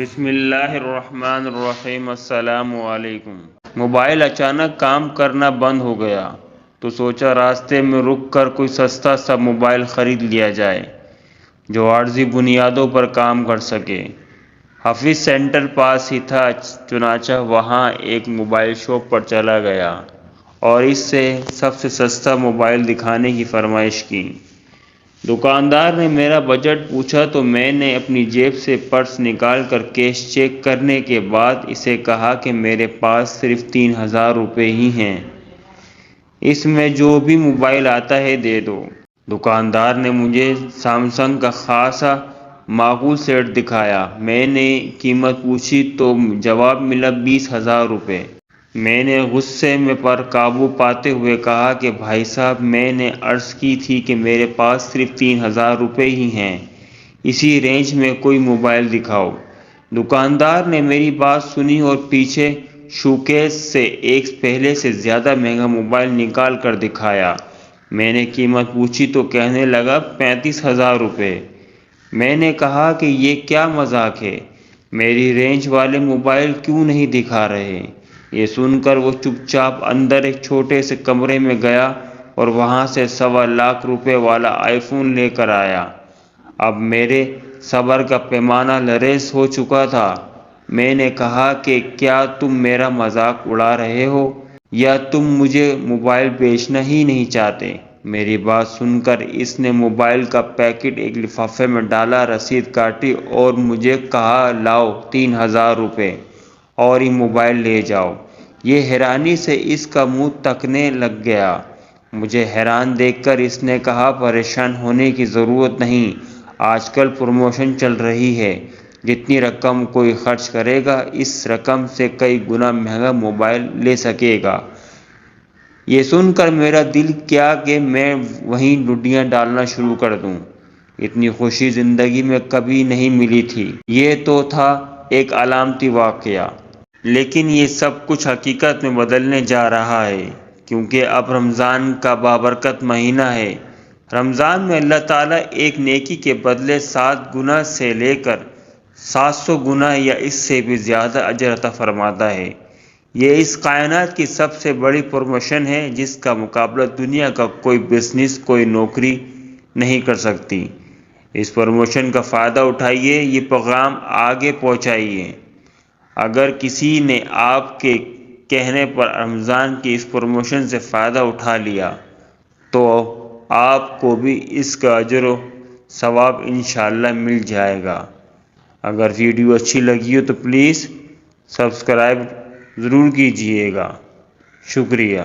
بسم اللہ الرحمن الرحیم۔ السلام علیکم۔ موبائل اچانک کام کرنا بند ہو گیا تو سوچا راستے میں رک کر کوئی سستا سا موبائل خرید لیا جائے جو عارضی بنیادوں پر کام کر سکے۔ حفیظ سینٹر پاس ہی تھا، چنانچہ وہاں ایک موبائل شاپ پر چلا گیا اور اس سے سب سے سستا موبائل دکھانے کی فرمائش کی۔ دکاندار نے میرا بجٹ پوچھا تو میں نے اپنی جیب سے پرس نکال کر کیش چیک کرنے کے بعد اسے کہا کہ میرے پاس صرف 3000 روپے ہی ہیں، اس میں جو بھی موبائل آتا ہے دے دو۔ دکاندار نے مجھے سیمسنگ کا خاصا معقول سیٹ دکھایا۔ میں نے قیمت پوچھی تو جواب ملا 20,000 روپے۔ میں نے غصے میں پر قابو پاتے ہوئے کہا کہ بھائی صاحب، میں نے عرض کی تھی کہ میرے پاس صرف 3000 روپے ہی ہیں، اسی رینج میں کوئی موبائل دکھاؤ۔ دکاندار نے میری بات سنی اور پیچھے شوکیس سے ایک پہلے سے زیادہ مہنگا موبائل نکال کر دکھایا۔ میں نے قیمت پوچھی تو کہنے لگا 35,000 روپے۔ میں نے کہا کہ یہ کیا مذاق ہے، میری رینج والے موبائل کیوں نہیں دکھا رہے؟ یہ سن کر وہ چپ چاپ اندر ایک چھوٹے سے کمرے میں گیا اور وہاں سے 1.25 لاکھ روپے والا آئی فون لے کر آیا۔ اب میرے صبر کا پیمانہ لریز ہو چکا تھا۔ میں نے کہا کہ کیا تم میرا مذاق اڑا رہے ہو یا تم مجھے موبائل بیچنا ہی نہیں چاہتے؟ میری بات سن کر اس نے موبائل کا پیکٹ ایک لفافے میں ڈالا، رسید کاٹی اور مجھے کہا لاؤ 3000 روپے اور یہ موبائل لے جاؤ۔ یہ حیرانی سے اس کا منہ تکنے لگ گیا۔ مجھے حیران دیکھ کر اس نے کہا پریشان ہونے کی ضرورت نہیں، آج کل پروموشن چل رہی ہے، جتنی رقم کوئی خرچ کرے گا اس رقم سے کئی گنا مہنگا موبائل لے سکے گا۔ یہ سن کر میرا دل کیا کہ میں وہیں ڈڈیاں ڈالنا شروع کر دوں۔ اتنی خوشی زندگی میں کبھی نہیں ملی تھی۔ یہ تو تھا ایک علامتی واقعہ، لیکن یہ سب کچھ حقیقت میں بدلنے جا رہا ہے، کیونکہ اب رمضان کا بابرکت مہینہ ہے۔ رمضان میں اللہ تعالیٰ ایک نیکی کے بدلے 7 گنا سے لے کر 700 گنا یا اس سے بھی زیادہ اجر عطا فرماتا ہے۔ یہ اس کائنات کی سب سے بڑی پروموشن ہے جس کا مقابلہ دنیا کا کوئی بزنس، کوئی نوکری نہیں کر سکتی۔ اس پروموشن کا فائدہ اٹھائیے، یہ پیغام آگے پہنچائیے۔ اگر کسی نے آپ کے کہنے پر رمضان کی اس پروموشن سے فائدہ اٹھا لیا تو آپ کو بھی اس کا اجر و ثواب انشاءاللہ مل جائے گا۔ اگر ویڈیو اچھی لگی ہو تو پلیز سبسکرائب ضرور کیجیے گا۔ شکریہ۔